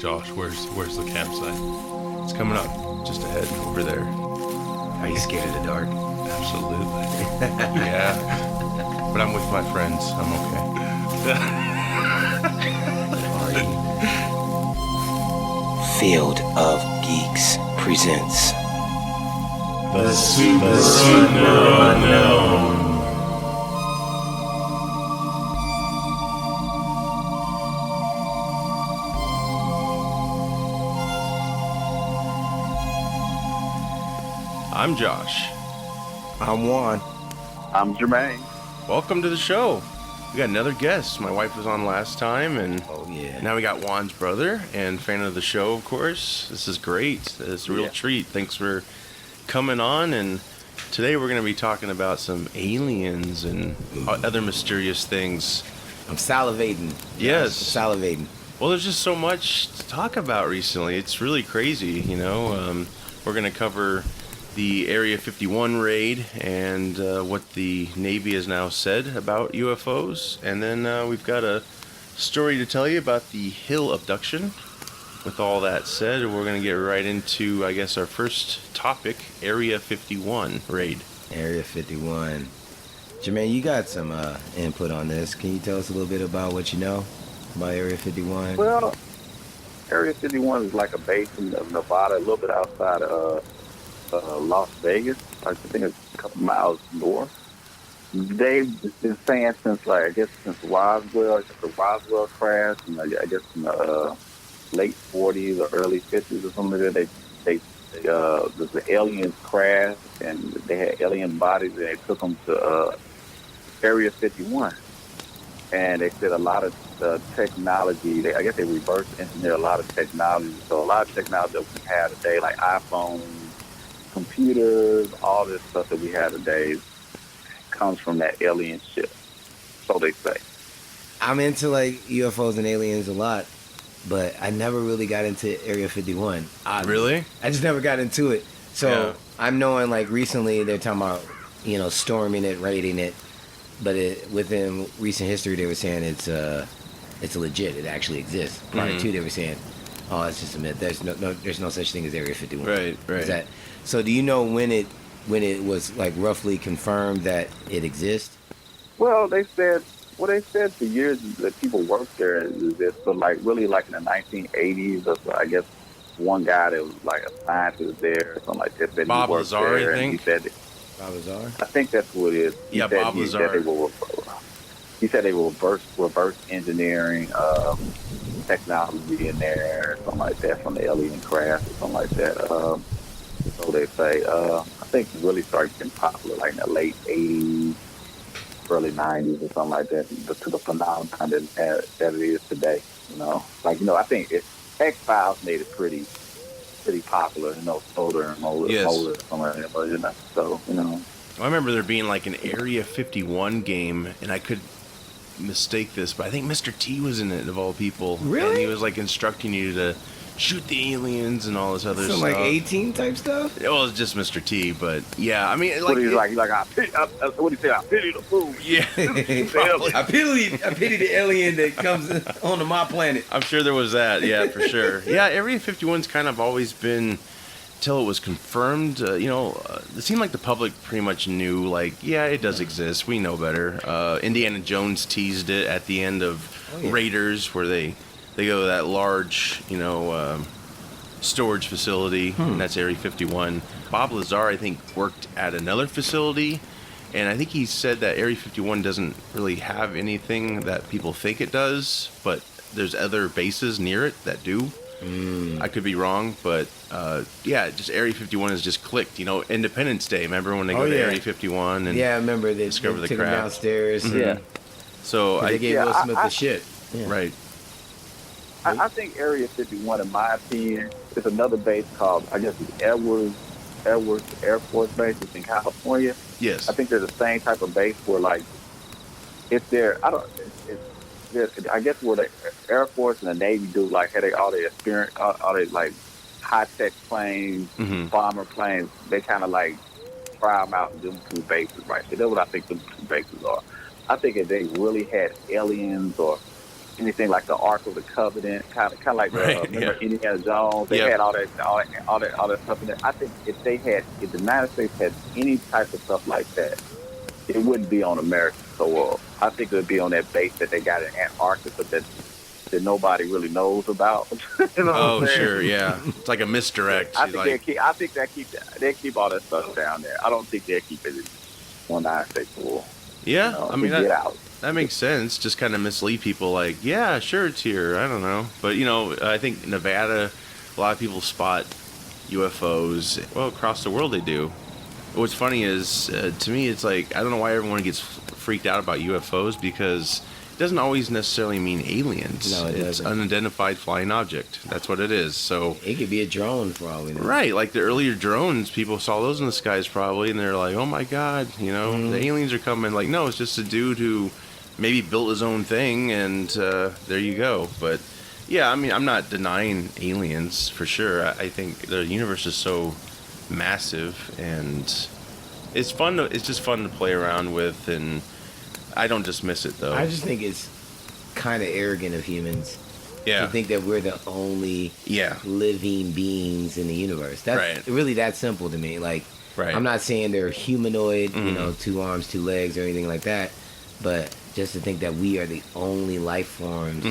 Josh, where's the campsite? It's coming up just ahead over there. Are you scared of the dark? Absolutely. Yeah. But I'm with my friends. I'm okay. Are you? Field of Geeks presents The Super Unknown. I'm Josh. I'm Juan. I'm Jermaine. Welcome to the show. We got another guest. My wife was on last time, and Oh yeah. now we got Juan's brother and fan of the show, of course. This is great. It's a real treat. Thanks for coming on. And today we're going to be talking about some aliens and other mysterious things. I'm salivating. Yes. I'm salivating. Well, there's just so much to talk about recently. It's really crazy, you know. We're going to cover the Area 51 raid and what the Navy has now said about UFOs. And then we've got a story to tell you about the Hill abduction. With all that said, we're going to get right into, I guess, our first topic, Area 51 raid. Area 51. Jermaine, you got some input on this. Can you tell us a little bit about what you know about Area 51? Well, Area 51 is like a base in Nevada, a little bit outside of Las Vegas. I think it's a couple miles north. They've been saying since the Roswell crash, and I guess in the late 40s or early 50s or something like that, the aliens crashed and they had alien bodies and they took them to Area 51. And they said a lot of technology, I guess they reverse engineer a lot of technology. So a lot of technology that we have today, like iPhones, computers, all this stuff that we have today comes from that alien ship. So they say. I'm into like UFOs and aliens a lot, but I never really got into Area 51. Really? I just never got into it. So Yeah. I'm knowing like recently they're talking about, storming it, raiding it, but within recent history they were saying it's legit. It actually exists. Prior to they were saying, oh, it's just a myth. There's no such thing as Area 51. Right. So do you know when it was like roughly confirmed that it exists? Well, they said for years that people worked there is this, but really in the 1980s, I guess one guy that was like a scientist there, or something like that, said Bob he worked Lazar, there, I think. and he said, Bob Lazar? I think that's who it is. Yeah, Bob Lazar. He said they were reverse engineering technology in there, or something like that, from the alien craft or something like that. So they say. I think it really started getting popular like in the late 80s, early 90s or something like that, to the phenomenon that it is today. I think X-Files made it pretty popular, Solar and Molar, Yes. Molar, something like that, but, so, I remember there being like an Area 51 game, and I could mistake this, but I think Mr. T was in it, of all people. Really? And he was like instructing you to shoot the aliens and all this other Some stuff. like 18 type stuff? Well, it's just Mr. T, but yeah, I mean, what do you say? I pity the fool. Yeah, I pity the alien that comes onto my planet. I'm sure there was that. Yeah, for sure. Yeah, Area 51's kind of always been, till it was confirmed. It seemed like the public pretty much knew. Like, yeah, it does exist. We know better. Indiana Jones teased it at the end of Raiders, where they go to that large, storage facility, and that's Area 51. Bob Lazar, I think, worked at another facility, and I think he said that Area 51 doesn't really have anything that people think it does, but there's other bases near it that do. I could be wrong, but just Area 51 has just clicked. Independence Day, remember when they go to Area 51? And I remember they discover the took him craft downstairs. Mm-hmm. Yeah. So They gave Will Smith the shit. Yeah. Right. I think Area 51, in my opinion, is another base called, I guess it's Edwards Air Force Base. It's in California. Yes. I think they're the same type of base where, like, if they're, I guess where the Air Force and the Navy do, like, had all their experience, all their, like, high-tech planes, bomber planes, they kind of, like, try them out and do them two bases right there. That's what I think the two bases are. I think if they really had aliens or anything like the Ark of the Covenant, kind of like remember Indiana Jones? They Yep. had all that stuff in there. I think if the United States had any type of stuff like that, it wouldn't be on American soil. I think it would be on that base that they got in Antarctica that nobody really knows about. You know what I'm saying? Sure, yeah. It's like a misdirect. I think they keep all that stuff down there. I don't think they keep it on the United States soil. Yeah, You know, I mean, to get out. that makes sense. Just kind of mislead people like, yeah, sure, it's here. I don't know. But, I think Nevada, a lot of people spot UFOs. Well, across the world they do. What's funny is, to me, it's like, I don't know why everyone gets freaked out about UFOs, because it doesn't always necessarily mean aliens. No, it it's doesn't. unidentified flying object. That's what it is. So It could be a drone for all we know. right, like the earlier drones, people saw those in the skies probably, and they're like, oh my god, the aliens are coming. Like, no, it's just a dude who maybe built his own thing, and there you go. But yeah, I mean, I'm not denying aliens for sure. I think the universe is so massive, and it's just fun to play around with, and I don't dismiss it though. I just think it's kind of arrogant of humans to think that we're the only living beings in the universe. That's really that simple to me. Like, I'm not saying they're humanoid, 2 arms, 2 legs, or anything like that, but just to think that we are the only life forms.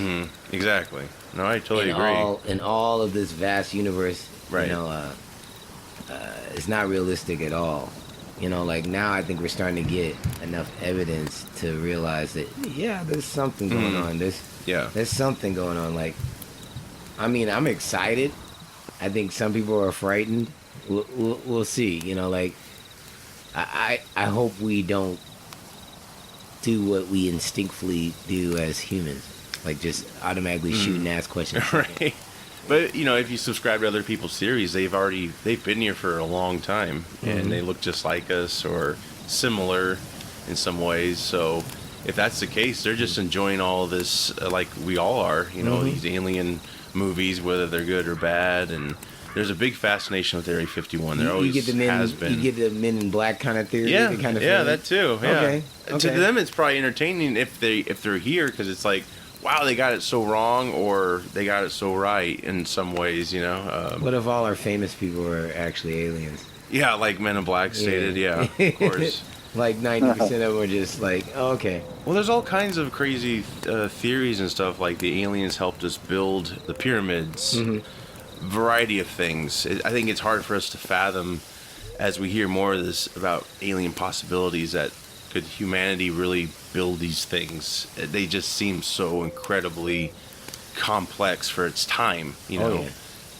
Exactly. No, I totally agree. In all of this vast universe, it's not realistic at all. Like now I think we're starting to get enough evidence to realize that, there's something going on. There's something going on. Like, I mean, I'm excited. I think some people are frightened. We'll see. Like, I hope we don't do what we instinctively do as humans. Like, just automatically shoot and ask questions. Right. But, if you subscribe to other people's theories, they've been here for a long time, and they look just like us or similar in some ways. So if that's the case, they're just enjoying all this like we all are, these alien movies, whether they're good or bad. And there's a big fascination with Area 51. There always has been. You get the Men in Black kind of theory? Yeah, kind of that too. Yeah. Okay. To them, it's probably entertaining if they're here, because it's like, wow, they got it so wrong, or they got it so right in some ways, What if all our famous people were actually aliens? Yeah, like Men in Black stated, yeah of course. Like 90% of them were just like, oh, okay. Well, there's all kinds of crazy theories and stuff, like the aliens helped us build the pyramids, variety of things. I think it's hard for us to fathom, as we hear more of this about alien possibilities, that could humanity really build these things? They just seem so incredibly complex for its time,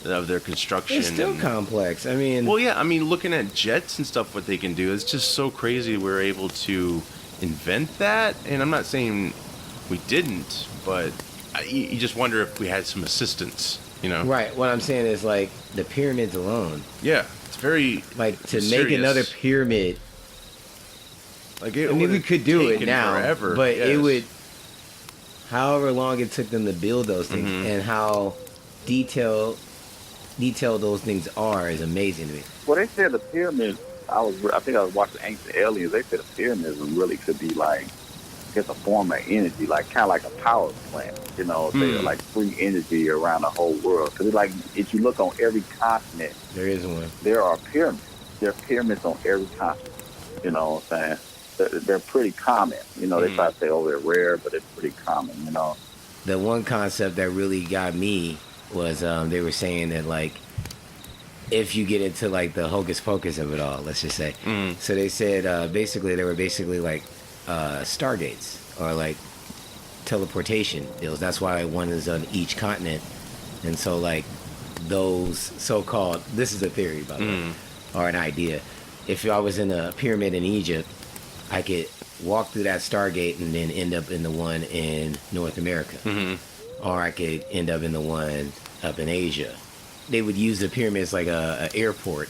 of their construction. It's still complex. I mean... Well, yeah, I mean, looking at jets and stuff, what they can do, it's just so crazy we're able to invent that. And I'm not saying we didn't, but you just wonder if we had some assistance, Right. What I'm saying is, like, the pyramids alone. Yeah, it's very... Like, to mysterious. make another pyramid... Like, I mean, we could do it now, forever, but it would... However long it took them to build those things, and how detailed those things are, is amazing to me. Well, they said the pyramids. I think I was watching Ancient Aliens. They said the pyramids really could be like just a form of energy, like kind of like a power plant. They're like free energy around the whole world. Because like, if you look on every continent, there is one. There are pyramids. There are pyramids on every continent. You know what I'm saying? They're pretty common. They try to say, oh, they're rare, but they're pretty common. The one concept that really got me was they were saying that, like, if you get into like the hocus pocus of it all, let's just say. So they said they were basically like stargates, or like teleportation deals. That's why one is on each continent. And so like those so-called, this is a theory by the way, or an idea. If I was in a pyramid in Egypt, I could walk through that stargate and then end up in the one in North America. Or I could end up in the one up in Asia. They would use the pyramids like a airport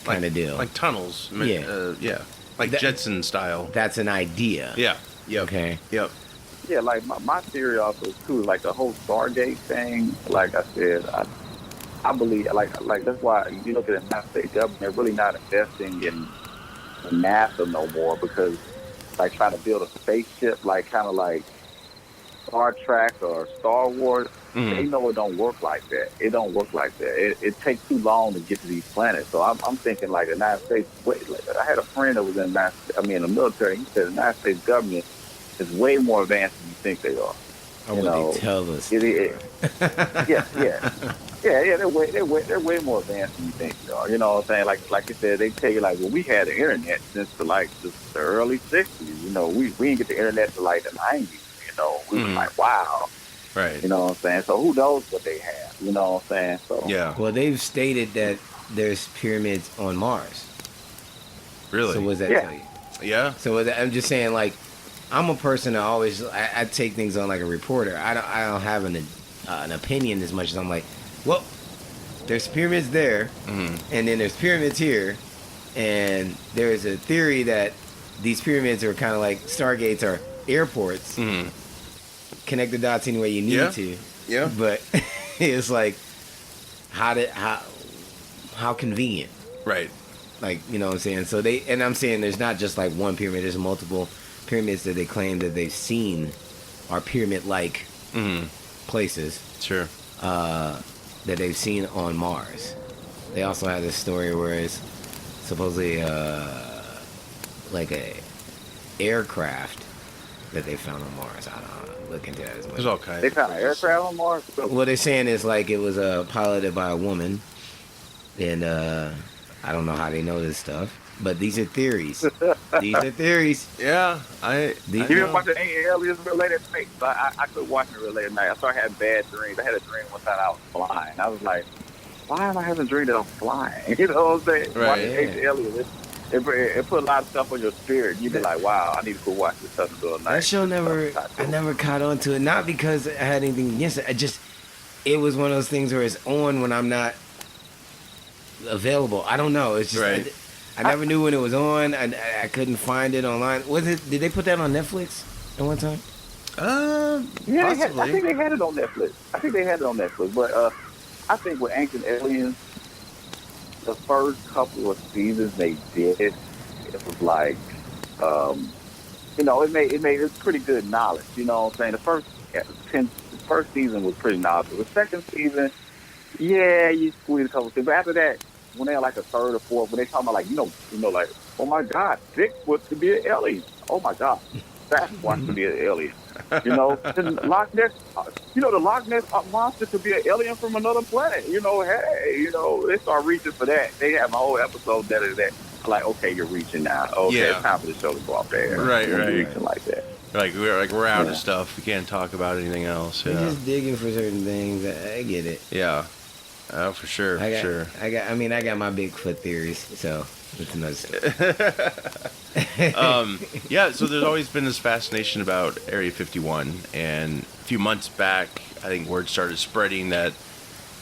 kind of deal. Like tunnels. Like Jetson style. That's an idea. Yeah. Yep. Okay. Yep. Yeah, like my theory also too, like the whole Stargate thing. Like I said, I believe like that's why you look at the United States government, they're really not investing in NASA no more, because like trying to build a spaceship, like kind of like Star Trek or Star Wars, they know it don't work like that. It don't work like that. It takes too long to get to these planets. So I'm thinking like the United States. I had a friend that was in the military. He said the United States government is way more advanced than you think they are. They tell us. Yeah. They're way more advanced than you think they are. You know what I'm saying? Like you said, they tell you like, well, we had the internet since the early '60s. You know, we didn't get the internet till like the '90s. You know, we were like, wow. Right. You know what I'm saying? So who knows what they have? You know what I'm saying? So Yeah. Well, they've stated that there's pyramids on Mars. Really? So what does that Yeah. tell you? Yeah. So I'm just saying, like, I'm a person that always I take things on like a reporter. I don't have an opinion as much as I'm like, well, there's pyramids there, and then there's pyramids here, and there's a theory that these pyramids are kind of like stargates or airports. Connect the dots any way you need to. Yeah. But it's like, how convenient. Right. Like, you know what I'm saying? So I'm saying there's not just like one pyramid, there's multiple pyramids that they claim that they've seen are pyramid-like places Sure. that they've seen on Mars. They also have this story where it's supposedly like a aircraft that they found on Mars. I don't look into that as much. There's all kinds. they found an aircraft on Mars. What they're saying is like it was piloted by a woman, and I don't know how they know this stuff, but these are theories. These are theories. Yeah. You know about the aliens related things? I could watch it related night. I started having bad dreams. I had a dream one time I was flying. I was like, why am I having a dream that I'm flying? You know what I'm saying? Right. Watching aliens, it put a lot of stuff on your spirit. You'd be like, wow, I need to go watch this stuff the night. That show I never caught on to it. Not because I had anything against it. It was one of those things where it's on when I'm not available. I don't know. It's just, Right. I never knew when it was on. I couldn't find it online. Did they put that on Netflix at one time? Yeah, possibly. I think they had it on Netflix. But I think with Ancient Aliens, the first couple of seasons they did, it was like, it made it pretty good knowledge. You know what I'm saying? The first season was pretty knowledgeable. The second season, yeah, you squeeze a couple things. But after that, when they're like a third or fourth, when they talk about like, like, oh my God, Bigfoot could be an alien. Oh my God, Sasquatch could be an alien. The Loch Ness, the Loch Ness monster could be an alien from another planet. They start reaching for that. They have a whole episode that is that. Like, okay, you're reaching now. Okay, Yeah. it's time for the show to go off there. Right. Reaching like that. We're out Yeah. of stuff. We can't talk about anything else. They're Yeah. just digging for certain things. I get it. Yeah. Oh, for sure. I got my Bigfoot theories, so it's another stuff. Yeah, so there's always been this fascination about Area 51, and a few months back, I think word started spreading that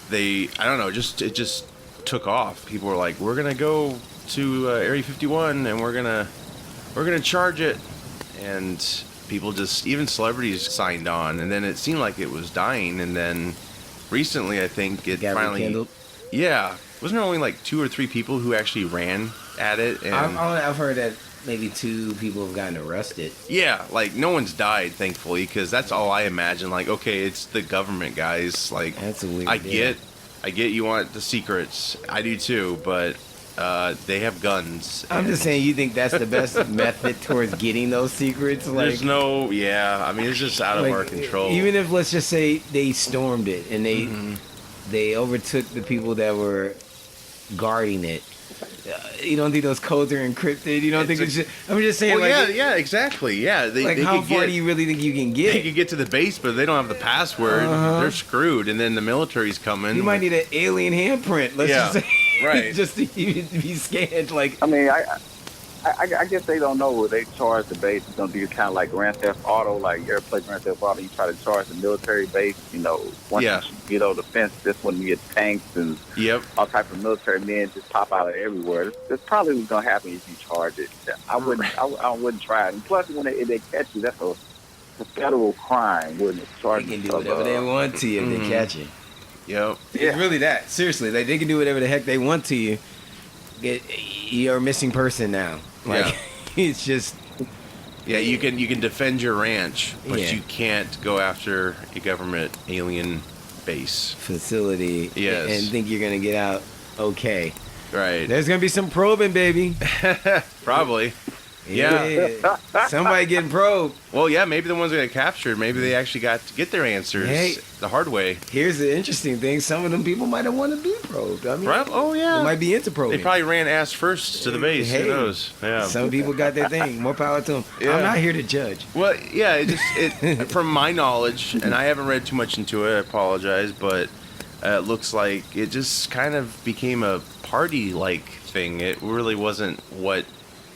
it just took off. People were like, "We're gonna go to Area 51, and we're gonna charge it," and people even celebrities signed on, and then it seemed like it was dying, and then recently, I think it Got finally, rekindled? yeah, wasn't there only like 2 or 3 people who actually ran at it? And I've heard that maybe 2 people have gotten arrested. yeah, like no one's died, thankfully, because that's all I imagine. Like, okay, it's the government, guys. Like, That's a weird I deal. get you want the secrets. I do too, but they have guns. I'm just saying, you think that's the best method towards getting those secrets? Like, There's no, yeah. I mean, it's just out of our control. Even if, let's just say, they stormed it and they overtook the people that were guarding it. You don't think those codes are encrypted? You don't think it's just... I'm just saying, well, yeah, exactly. Yeah, they how could far do you really think you can get? They could get to the base, but if they don't have the password, they're screwed. And then the military's coming. You might need an alien handprint. Let's just say, right. just to even be scanned. Like, I mean, I guess they don't know where they charge the base. It's going to be kind of like Grand Theft Auto, like you ever play Grand Theft Auto, you try to charge the military base, once you get over the fence, that's when you get tanks and all types of military men just pop out of everywhere. That's probably what's going to happen if you charge it. I wouldn't try it. And plus, when they catch you, that's a federal crime, wouldn't it? they can do whatever they want to you if they catch you. Yep. It's really that. Seriously, like, they can do whatever the heck they want to you. You're a missing person now. Like, it's just, Yeah, you can defend your ranch, but Yeah. you can't go after a government alien base. facility Yes. and think you're gonna get out okay. Right. There's gonna be some probing, baby. Probably. Yeah. Somebody getting probed. Well, yeah, maybe the ones that got captured, maybe they actually got to get their answers Hey. the hard way. Here's the interesting thing: some of them people might have want to be probed. I mean, Oh, yeah. they might be into probing. They probably ran ass first to the base. Hey. Who knows? Yeah. Some people got their thing. More power to them. Yeah. I'm not here to judge. Well, yeah, it from my knowledge, and I haven't read too much into it, I apologize, but it looks like it just kind of became a party-like thing. It really wasn't what,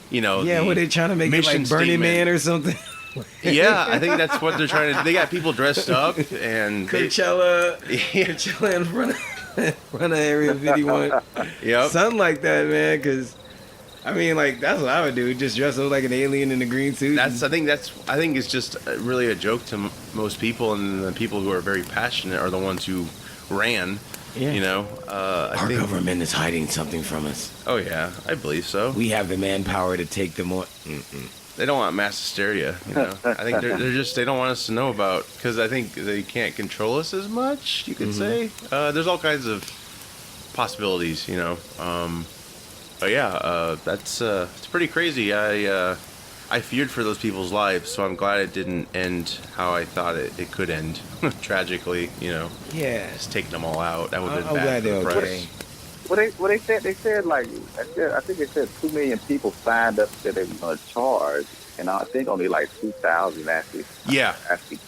Yeah, were they trying to make it like mission Burning statement. Man or something? Yeah, I think that's what they're trying to. They got people dressed up and Coachella, Yeah. Coachella in front of Area 51. Yep. Something like that, man. Because I mean, like that's what I would do. Just dress up like an alien in a green suit. I think it's just really a joke to most people, and the people who are very passionate are the ones who ran. Yeah. You know, I Our think. government is hiding something from us. Oh yeah, I believe so. We have the manpower to take them on. Mm-mm. They don't want mass hysteria. You know, I think they're just they don't want us to know about, because I think they can't control us as much. You could say there's all kinds of possibilities. You know, but yeah, that's it's pretty crazy. I feared for those people's lives, so I'm glad it didn't end how I thought it could end. Tragically, you know, Yeah. just taking them all out. That would have I'm been bad glad for the they're press. okay. What they said like I think they said 2 million people signed up that they were going to charge, and I think only like 2,000 actually. Yeah. Actually.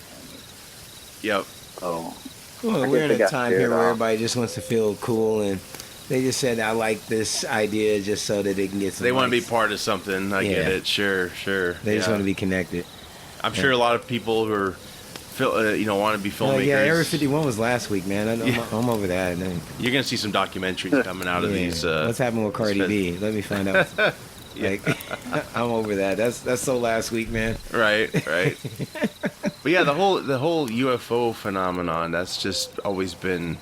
Yep. Oh. Well, I we're guess in they a got time scared here where off. everybody just wants to feel cool, and they just said, "I like this idea," just so that they can get some. They want to be likes. part of something. I get Yeah. it. Sure. They just Yeah. want to be connected. I'm sure a lot of people who are, want to be filmmakers. Yeah, Area 51 was last week, man. I'm over that. And then, You're gonna see some documentaries coming out of yeah. these. What's happened with Cardi spin- B? Let me find out. Like, I'm over that. That's so last week, man. Right. But yeah, the whole UFO phenomenon, that's just always been,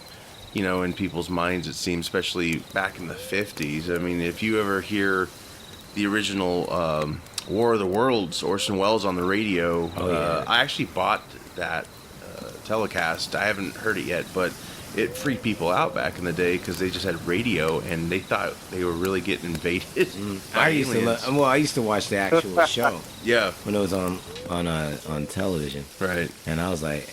in people's minds. It seems, especially back in the 50s. I mean, if you ever hear the original War of the Worlds, Orson Welles on the radio, Oh, yeah. I actually bought that telecast. I haven't heard it yet, but it freaked people out back in the day because they just had radio and they thought they were really getting invaded. By I used aliens. I used to watch the actual show Yeah, when it was on television, right. and I was like,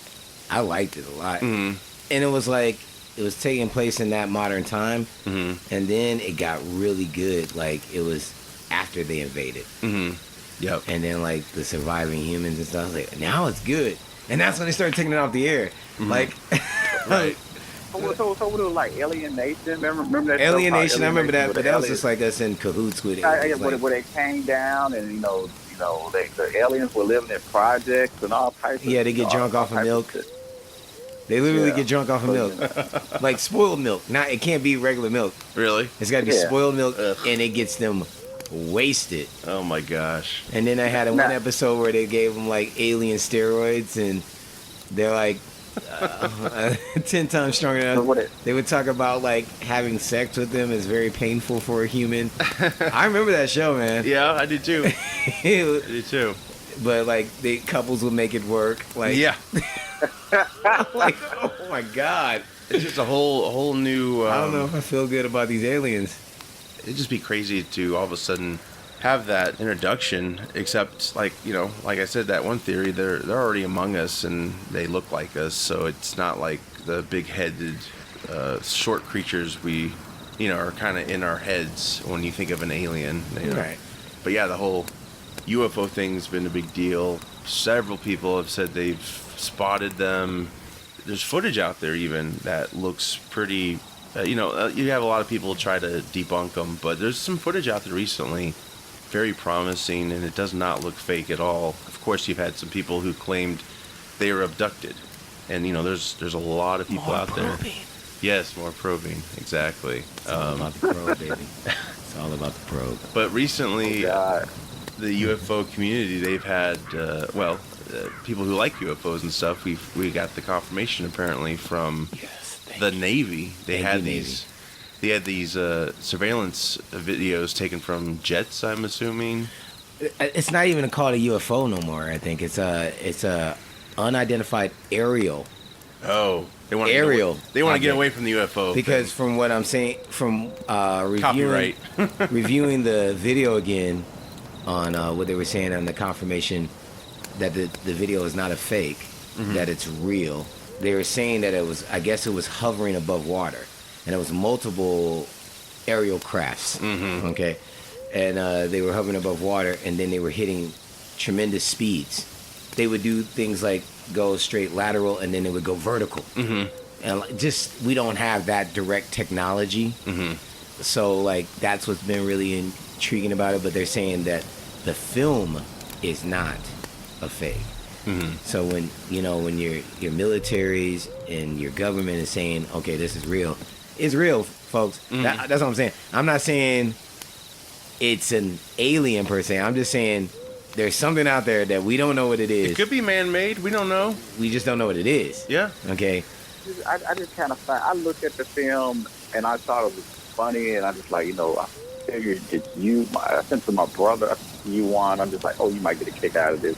I liked it a lot. Mhm. And it was like it was taking place in that modern time, Mhm. and then it got really good. Like it was after they invaded, Mhm. Yep. and then like the surviving humans and stuff. I was like, now it's good, and that's when they started taking it off the air. Like, Right. So what was like Alienation? Remember that? show Alienation. called I remember that, Alienation but with that was the just like us in cahoots with it. aliens? It was like- Where they came down and the aliens were living in projects and all types. Yeah, they get all drunk off of types milk. shit. they literally Yeah. get drunk off of milk, like spoiled milk. Not it can't be regular milk. Really? It's got to be Yeah. spoiled milk, Ugh. and it gets them wasted. Oh my gosh. And then I had one Nah. episode where they gave them like alien steroids, and they're like 10 times stronger than So us. what it- They would talk about like having sex with them is very painful for a human. I remember that show, man. Yeah, I do too. I do too. But like the couples would make it work. Like Yeah. like oh my god. It's just a whole new. I don't know if I feel good about these aliens. It'd just be crazy to all of a sudden have that introduction. Except, like I said, that one theory, they're already among us and they look like us. So it's not like the big-headed, short creatures we, are kind of in our heads when you think of an alien. Right. But yeah, the whole UFO thing's been a big deal. Several people have said they've spotted them. There's footage out there even that looks pretty. You have a lot of people try to debunk them, but there's some footage out there recently, very promising, and it does not look fake at all. Of course, you've had some people who claimed they were abducted, and there's a lot of people out there. Yes, more probing, exactly. It's all about the probe, baby. It's all about the probe. But recently, God. the UFO community, they've had people who like UFOs and stuff. We got the confirmation apparently from the Navy. They Thank had you, these surveillance videos taken from jets, I'm assuming. It's not even called a UFO no more. I think it's a unidentified aerial. Oh, they want Aerial. They want to get object. away from the UFO Because thing. from what I'm saying, from reviewing Copyright. reviewing the video again on what they were saying on the confirmation that the video is not a fake, that it's real. They were saying that I guess it was hovering above water, and it was multiple aerial crafts. Okay, and they were hovering above water, and then they were hitting tremendous speeds. They would do things like go straight lateral, and then they would go vertical. And just we don't have that direct technology. So like that's what's been really intriguing about it. But they're saying that the film is not a fake. So when your militaries and your government is saying, okay, this is real, it's real, folks. That's what I'm saying. I'm not saying it's an alien per se. I'm just saying there's something out there that we don't know what it is. It could be man-made. We don't know. We just don't know what it is. Yeah. Okay. I just kind of I looked at the film and I thought it was funny, and I just like, I figured it's you. I sent to my brother, you Juan. I'm just like, oh, you might get a kick out of this.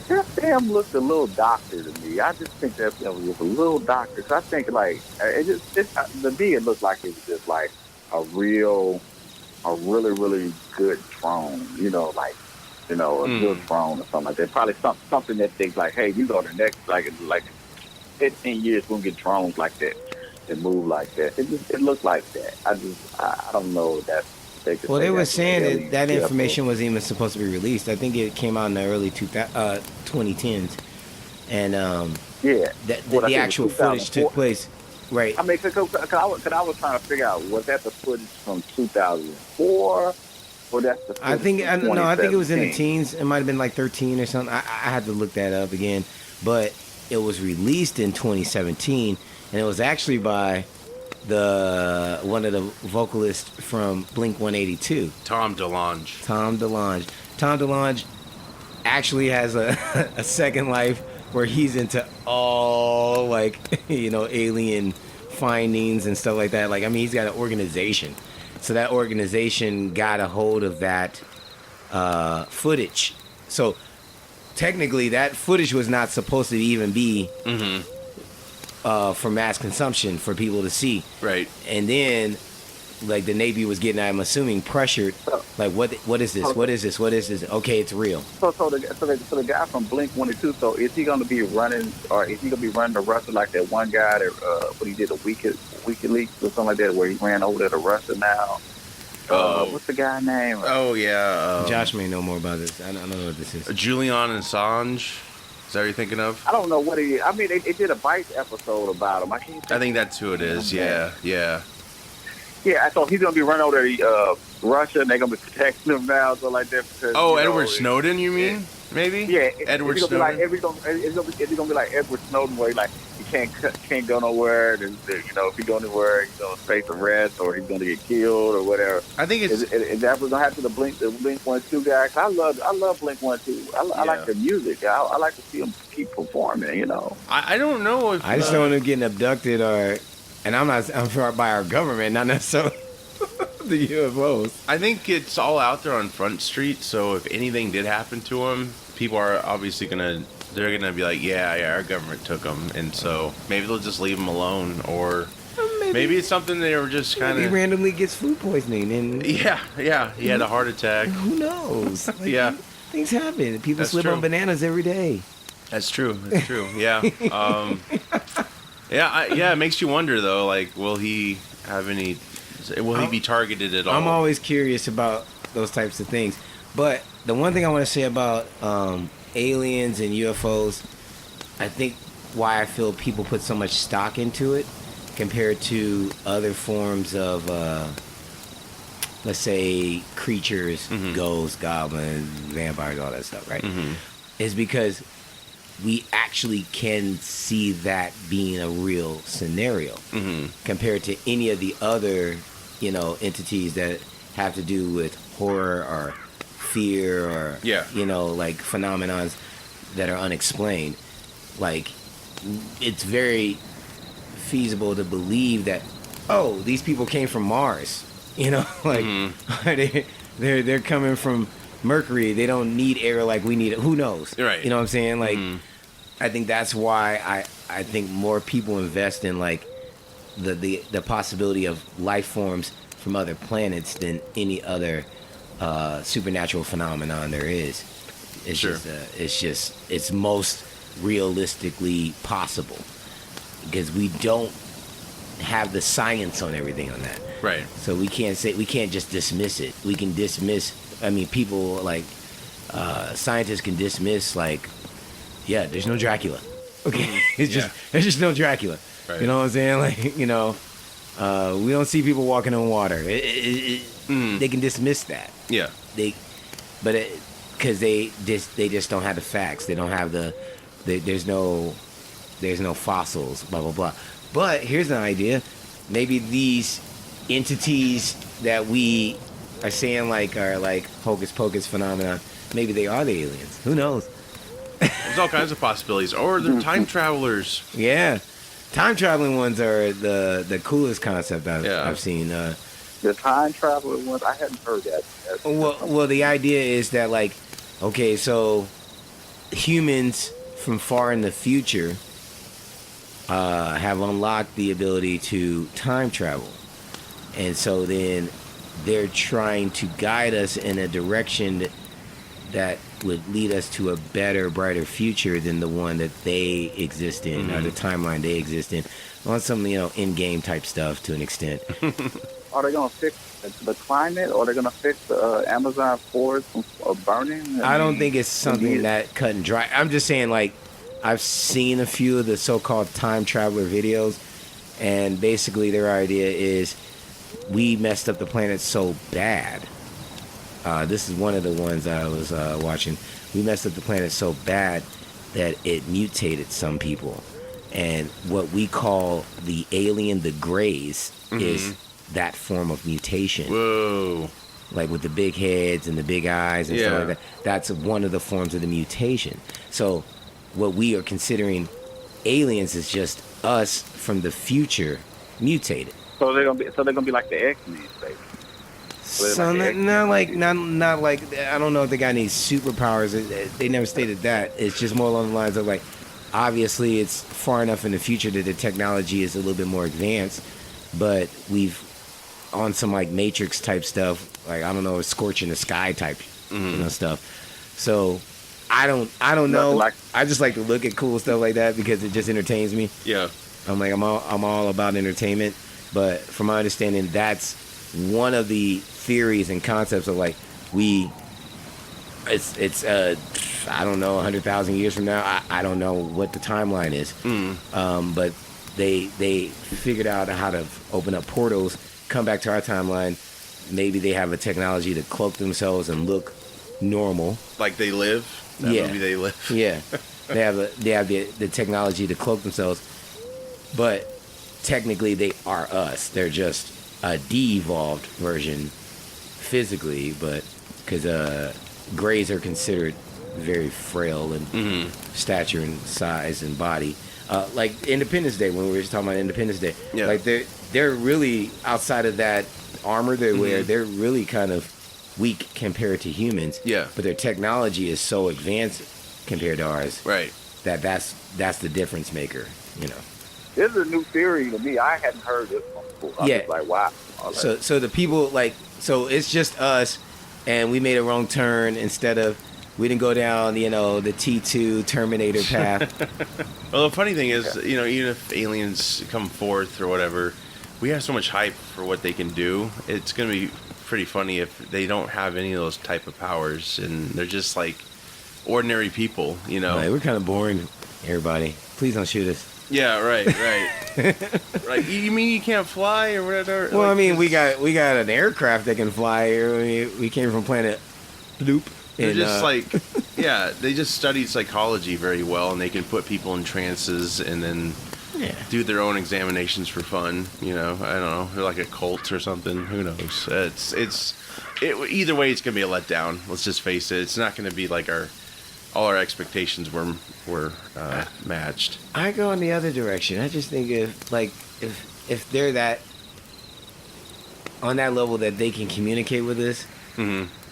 That film looked a little doctor to me. I just think that film was a little doctor. So I think like to me it looked like it was just like a really really good drone. A good drone or something like that. Probably something that thinks like, hey, you go to the next like 15 years we'll get drones like that that move like that. It looked like that. I don't know that. Well, they were saying that information wasn't even supposed to be released. I think it came out in the early 2010s, and the actual footage took place. Right. I mean, cause I was trying to figure out, was that the footage from 2004, or that's the footage I think it was in the 2017? teens. It might have been like 13 or something. I had to look that up again, but it was released in 2017, and it was actually by one of the vocalists from Blink 182, Tom DeLonge. Tom DeLonge actually has a second life where he's into all like alien findings and stuff like that. Like, I mean, he's got an organization, so that organization got a hold of that footage. So technically, that footage was not supposed to even be for mass consumption for people to see. Right. And then, like, the Navy was getting, I'm assuming, pressured. Like, what is this? What is this? What is this? Okay, it's real. So the guy from Blink 182. So is he going to be running, or is he going to be running the Russia like that one guy that what he did a WikiLeaks or something like that, where he ran over there to Russia now? What's the guy name? Oh yeah. Josh may know more about this. I don't know what this is. Julian Assange. Is that what you're thinking of? I don't know what he. I mean, it did a Vice episode about him. I think that's who it is. Yeah. Yeah, I thought he's gonna be running over to Russia, and they're gonna be protecting him now, so like that. Because, Edward Snowden, you mean? Maybe. Yeah, Edward it's Snowden. It's gonna be like Edward Snowden, where he can't go nowhere. And if he go anywhere, he's gonna face arrest, or he's gonna get killed, or whatever. I think it's is that what's gonna happen to the Blink 182 guy? 'Cause I love Blink 182. I like their music. I like to see them keep performing. I don't know if I just don't want them getting abducted, and I'm sure by our government, not necessarily the UFOs. I think it's all out there on Front Street. So if anything did happen to them, people are obviously they're gonna be like, yeah, our government took them, and so maybe they'll just leave them alone, or maybe it's something they were just kind He of randomly gets food poisoning, and he had a heart attack. Who knows? Like, Yeah. things happen. People That's slip true. on bananas every day. That's true. Yeah. It makes you wonder though. Like, will he have any? Will he be targeted at all? I'm always curious about those types of things. But the one thing I want to say about aliens and UFOs, I think why I feel people put so much stock into it compared to other forms of, let's say, creatures, ghosts, goblins, vampires, all that stuff, right? Is because we actually can see that being a real scenario compared to any of the other, entities that have to do with horror or fear or, like phenomenons that are unexplained. Like, it's very feasible to believe that, these people came from Mars, like they're coming from Mercury. They don't need air like we need it. Who knows? Right. You know what I'm saying? Like, Mhm. I think that's why I think more people invest in like the possibility of life forms from other planets than any other supernatural phenomenon there is. It's Sure. it's most realistically possible because we don't have the science on everything on that. Right. So we can't just dismiss it. We can dismiss. I mean, people like scientists can dismiss like, yeah, there's no Dracula. Okay, it's just there's just no Dracula. Right. You know what I'm saying? Like, you know, we don't see people walking on water. They can dismiss that. Yeah. Because they just don't have the facts. They don't have there's no fossils. Blah blah blah. But here's an idea. Maybe these entities that we are saying like are like hocus pocus phenomena. Maybe they are the aliens. Who knows? There's all kinds of possibilities. Or they're time travelers. Yeah, time traveling ones are the coolest concept I've seen. The time traveler ones, I hadn't heard that. Well, the idea is that like, okay, so humans from far in the future have unlocked the ability to time travel, and so then they're trying to guide us in a direction that would lead us to a better, brighter future than the one that they exist in, or the timeline they exist in, on some, in-game type stuff to an extent. Are they going to fix the climate, or are they going to fix the Amazon forest from burning? I don't think it's something that cut and dry. I'm just saying, like, I've seen a few of the so-called time traveler videos, and basically their idea is we messed up the planet so bad. This is one of the ones I was watching. We messed up the planet so bad that it mutated some people. And what we call the alien, the Greys, is that form of mutation. Whoa. Like with the big heads and the big eyes and stuff Yeah. like that. That's one of the forms of the mutation. So what we are considering aliens is just us from the future mutated. So they're gonna be like the X-Men, basically. So not like I don't know if they got any superpowers. They never stated that. It's just more along the lines of like, obviously it's far enough in the future that the technology is a little bit more advanced, but we've on some like Matrix type stuff, like I don't know, scorching the sky type, stuff. So I don't know. I just like to look at cool stuff like that because it just entertains me. Yeah. I'm all about entertainment, but from my understanding, that's one of the theories and concepts of like it's I don't know, 100,000 years from now. I don't know what the timeline is, but they figured out how to open up portals, come back to our timeline. Maybe they have a technology to cloak themselves and look normal. Like They Live? That movie They Live? Yeah. They have the technology to cloak themselves, but technically they are us. They're just a de-evolved version physically, but because Greys are considered very frail in stature and size and body. Like Independence Day, when we were just talking about Independence Day, like they're really outside of that armor they wear. They're really kind of weak compared to humans. Yeah. But their technology is so advanced compared to ours. Right. That's the difference maker. This is a new theory to me. I hadn't heard this one before. I was like, wow. So the people so it's just us, and we made a wrong turn. Instead of we didn't go down the T2 Terminator path. Well, the funny thing is, even if aliens come forth or whatever, we have so much hype for what they can do. It's gonna be pretty funny if they don't have any of those type of powers and they're just like ordinary people. Right, we're kind of boring. Everybody, please don't shoot us. Yeah, right. Right. You mean you can't fly or whatever? Well, I mean, we got an aircraft that can fly. We came from planet Bloop. They're just they just studied psychology very well, and they can put people in trances and then do their own examinations for fun. I don't know. They're like a cult or something. Who knows? Either way, it's gonna be a letdown. Let's just face it. It's not gonna be like all our expectations were matched. I go in the other direction. I just think if they're that on that level that they can communicate with us,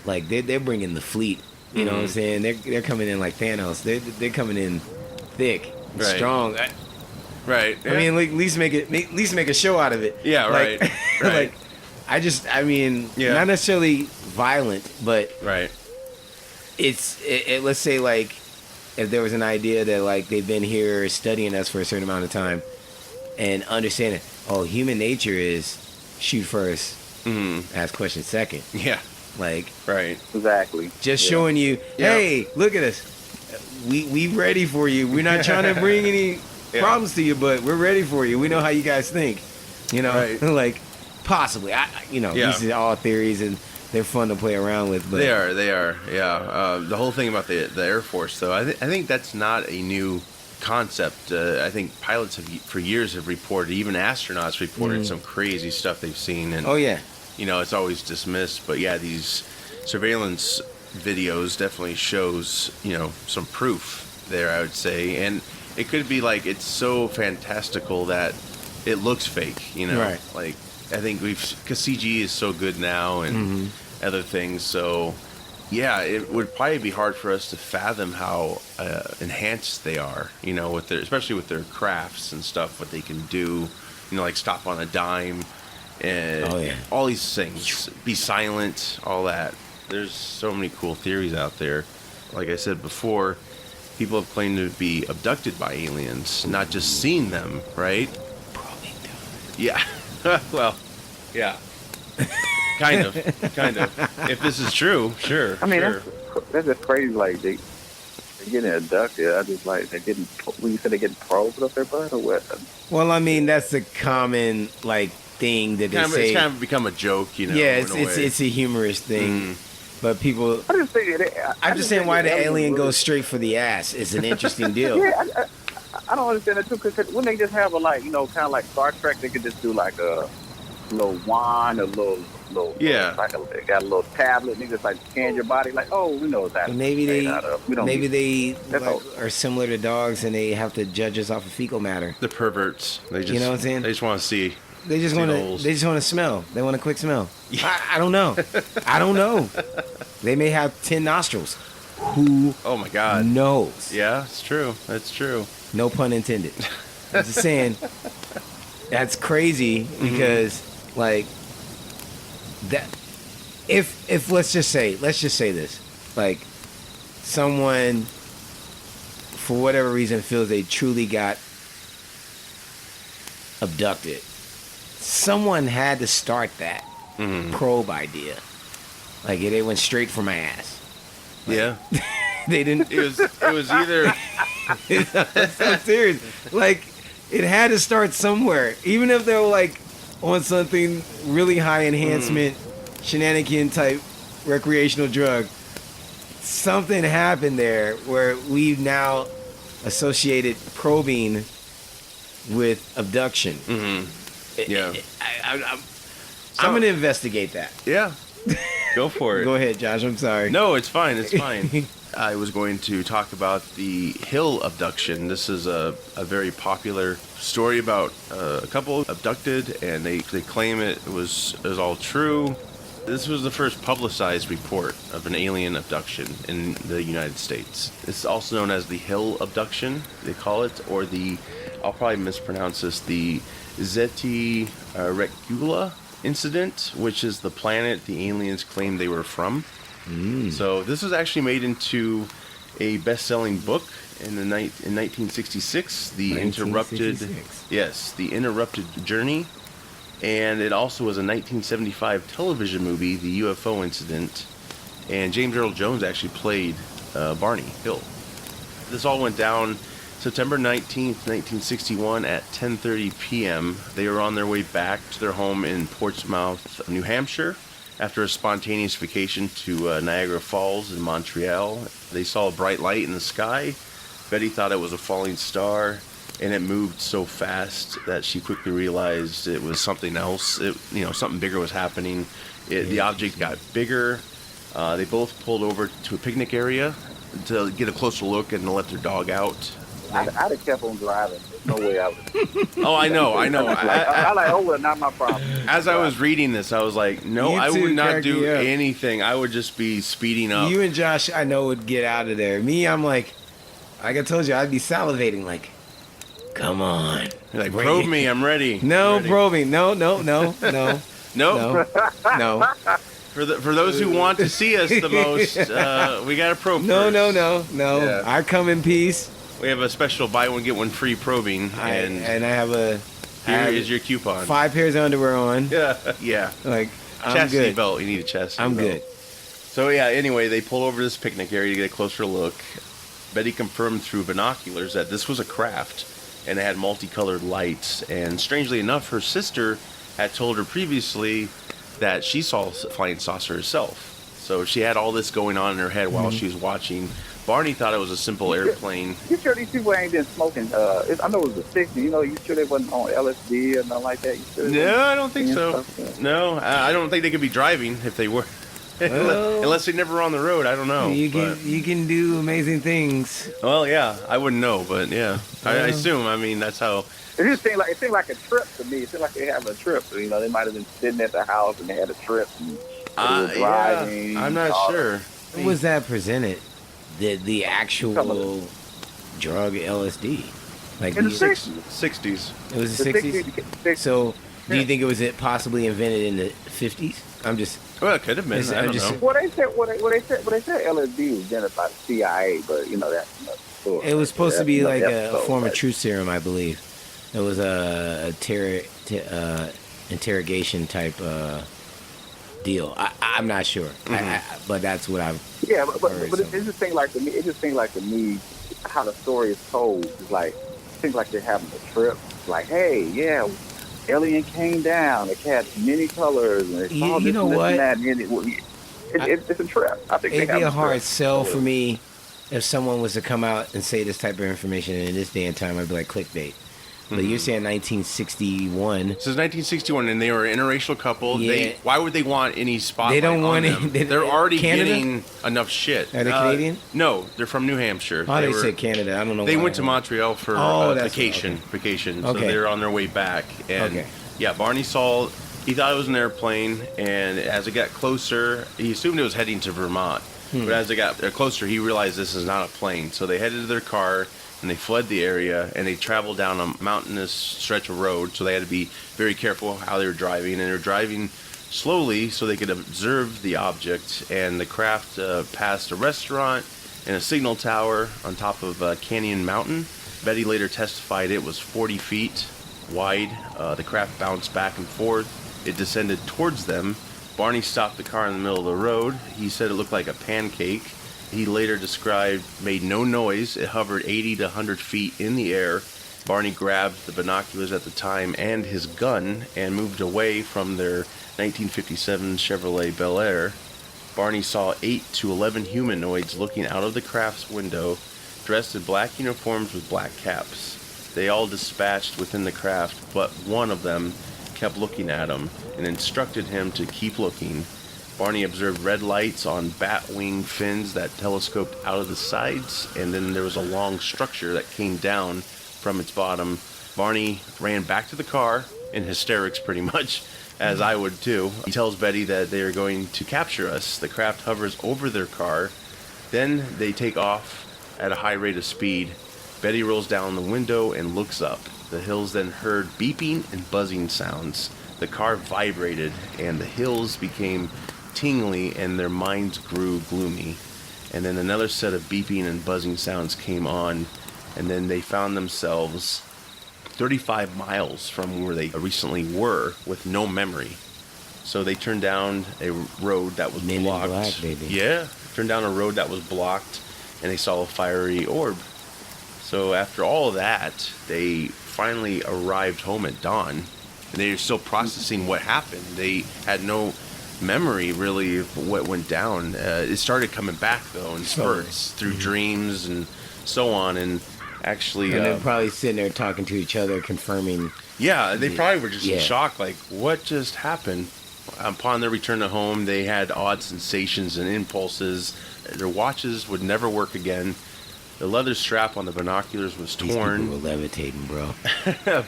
like they're bringing the fleet. You know what I'm saying? They're coming in like Thanos. They're coming in thick, and Right. strong. Right. I mean, like, at least make a show out of it. Yeah, Like- right. Right. like, I mean, Yeah. not necessarily violent, but right. let's say like if there was an idea that like they've been here studying us for a certain amount of time and understanding, oh, human nature is shoot first, ask questions second. Yeah. Like, Right. Exactly. just showing you, Yeah. hey, look at us. We ready for you. We're not trying to bring any Yeah. problems to you, but we're ready for you. We know how you guys think. You know, Right. like possibly. Yeah. These are all theories and they're fun to play around with. But They are. Yeah. The whole thing about the Air Force, though, I think that's not a new concept. I think pilots for years have reported, even astronauts reported some crazy stuff they've seen, and oh yeah, it's always dismissed. But yeah, these surveillance videos definitely shows some proof there, I would say, and it could be like it's so fantastical that it looks fake. Right. Like I think because CG is so good now and other things, so. Yeah, it would probably be hard for us to fathom how enhanced they are, especially with their crafts and stuff, what they can do, like stop on a dime, and all these things, be silent, all that. There's so many cool theories out there. Like I said before, people have claimed to be abducted by aliens, not just seen them, right? Yeah. Well, yeah. Kind of. If this is true, sure. I mean, sure. that's just crazy. Like they're getting abducted. I just like they're getting. When you said they're getting probes up their butt or what? well, I mean, that's a common like thing that they say. It's kind of become a joke, yeah, in a way. it's a humorous thing, but people. I just think I'm just saying why the alien goes straight for the ass is an interesting deal. Yeah, I don't understand that too. Because when they just have a kind of like Star Trek, they could just do like a little wand, a little. Yeah. They got a little tablet, and they just like scan your body, like, oh, we know what's happening. Maybe they That's all. are similar to dogs and they have to judge us off of fecal matter. The perverts. They just, You know what I'm saying? They just want to see. They just See want holes. to smell. They want a quick smell. I don't know. I don't know. They may have 10 nostrils. Who Oh my God. knows? Yeah, it's true. That's true. No pun intended. I'm just saying that's crazy because like that if let's just say this, like someone for whatever reason feels they truly got abducted, someone had to start that probe idea. Like they went straight for my ass. Yeah. They didn't. It was either. I'm so serious. Like it had to start somewhere, even if they were like on something really high enhancement, shenanigan type recreational drug. Something happened there where we've now associated probing with abduction. Yeah. I'm going to investigate that. Yeah. Go for it. Go ahead, Josh. I'm sorry. No, it's fine. It's fine. I was going to talk about the Hill abduction. This is a very popular story about a couple abducted, and they claim it was all true. This was the first publicized report of an alien abduction in the United States. It's also known as the Hill abduction, they call it, or I'll probably mispronounce this, the Zeti Recula incident, which is the planet the aliens claim they were from. So this was actually made into a best-selling book in 1966, The Interrupted 1966. The Interrupted Journey, and it also was a 1975 television movie, The UFO Incident, and James Earl Jones actually played Barney Hill. This all went down September 19th, 1961 at 10:30 p.m. They were on their way back to their home in Portsmouth, New Hampshire, after a spontaneous vacation to Niagara Falls in Montreal. They saw a bright light in the sky. Betty thought it was a falling star, and it moved so fast that she quickly realized it was something else. Something bigger was happening. The object got bigger. They both pulled over to a picnic area to get a closer look and to let their dog out. I'd have kept on driving. There's no way I would. Oh, I know. I like, oh, well, not my problem. As I was reading this, I was like, no, You I two would not crack do me up. anything. I would just be speeding up. You and Josh, I know, would get out of there. Me, I'm like I told you, I'd be salivating. Like, come on. You're like, Bring probe it. me, I'm ready. No I'm ready. probing. No. Nope. No. For those who want to see us the most, we got to probe No. first. Yeah. I come in peace. We have a special buy one get one free probing, and And I have a here is your coupon. 5 pairs of underwear on. Yeah. Like, I'm Chastity good. belt. You need a chastity I'm belt. good. So yeah. Anyway, they pull over this picnic area to get a closer look. Betty confirmed through binoculars that this was a craft, and it had multicolored lights. And strangely enough, her sister had told her previously that she saw a flying saucer herself. So she had all this going on in her head while she was watching. Barney thought it was a simple airplane. You sure these people ain't been smoking? I know it was the 60s. You know, you sure they wasn't on LSD or nothing like that? You sure No, I don't think so. Stuff? No, I don't think they could be driving if they were. Well, Unless they never were on the road, I don't know. you but- can do amazing things. well, yeah, I wouldn't know, but yeah, I Yeah. assume. I mean, that's how. It seemed like a trip to me. It seemed like they having a trip. You know, they might have been sitting at the house and they had a trip. And they were driving. I'm not sure. What was that presented? The actual Some of drug LSD? Like In the the- 60s. 60s. it was the 60s? 60s. So, do you think it was possibly invented in the 50s? I'm just Well, it could have been. Is- I I'm don't just- know. Well, they said LSD was invented by the CIA, but you know that's another story. it was supposed to be That's like another a episode, form of but- truth serum, I believe. It was a interrogation type deal. I'm not sure, but that's what I've. Yeah, but Heard it just seemed like to me. It just seemed like to me how the story is told. It's like it seems like they're having a trip. Like, hey, yeah, alien came down. It had many colors and it You- saw you this know and this what? and that. And it's a trip. I think It'd they be have a hard trip. sell for me if someone was to come out and say this type of information, and in this day and time, I'd be like clickbait. But you're saying 1961. This is 1961, and they were an interracial couple. Yeah. Why would they want any spotlight? They don't on want them? any- They're already Canada? getting enough shit. Are they Canadian? No, they're from New Hampshire. Oh, they said Canada. I don't know. They why. went to Montreal for Oh, that's- vacation. okay. Vacation. So Okay. they're on their way back. And Okay. yeah, Barney saw. He thought it was an airplane, and as it got closer, he assumed it was heading to Vermont. But as it got closer, he realized this is not a plane. So they headed to their car, and they fled the area, and they traveled down a mountainous stretch of road. So they had to be very careful how they were driving, and they were driving slowly so they could observe the object. And the craft passed a restaurant and a signal tower on top of Canyon Mountain. Betty later testified it was 40 feet wide. The craft bounced back and forth. It descended towards them. Barney stopped the car in the middle of the road. He said it looked like a pancake. He later described made no noise. It hovered 80 to 100 feet in the air. Barney grabbed the binoculars at the time and his gun and moved away from their 1957 Chevrolet Bel Air. Barney saw 8 to 11 humanoids looking out of the craft's window, dressed in black uniforms with black caps. They all dispatched within the craft, but one of them kept looking at him and instructed him to keep looking. Barney observed red lights on bat wing fins that telescoped out of the sides, and then there was a long structure that came down from its bottom. Barney ran back to the car in hysterics pretty much, as I would too. He tells Betty that they are going to capture us. The craft hovers over their car. Then they take off at a high rate of speed. Betty rolls down the window and looks up. The hills then heard beeping and buzzing sounds. The car vibrated, and the hills became tingly, and their minds grew gloomy. And then another set of beeping and buzzing sounds came on, and then they found themselves 35 miles from where they recently were with no memory. So they turned down a road that was Men in blocked. Black, baby. Yeah, turned down a road that was blocked, and they saw a fiery orb. So after all of that, they finally arrived home at dawn, and they were still processing what happened. They had no memory really of what went down. It started coming back though in spurts through dreams and so on, and actually And they're probably sitting there talking to each other, confirming. yeah, they probably were just Yeah. in shock, like, what just happened? Upon their return to home, they had odd sensations and impulses. Their watches would never work again. The leather strap on the binoculars was These torn. people were levitating, bro.